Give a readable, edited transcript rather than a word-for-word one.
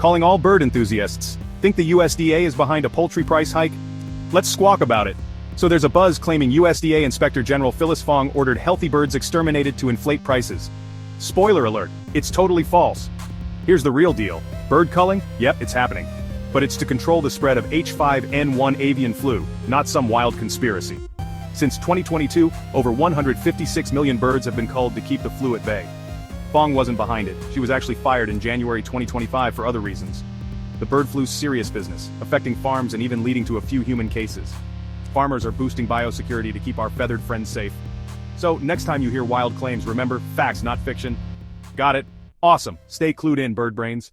Calling all bird enthusiasts. Think the USDA is behind a poultry price hike? Let's squawk about it. So there's a buzz claiming USDA Inspector General Phyllis Fong ordered healthy birds exterminated to inflate prices. Spoiler alert, it's totally false. Here's the real deal. Bird culling? Yep, it's happening. But it's to control the spread of H5N1 avian flu, not some wild conspiracy. Since 2022, over 156 million birds have been culled to keep the flu at bay. Fong wasn't behind it. She was actually fired in January 2025 for other reasons. The bird flu's serious business, affecting farms and even leading to a few human cases. Farmers are boosting biosecurity to keep our feathered friends safe. So, next time you hear wild claims, remember, facts, not fiction. Got it? Awesome. Stay clued in, bird brains.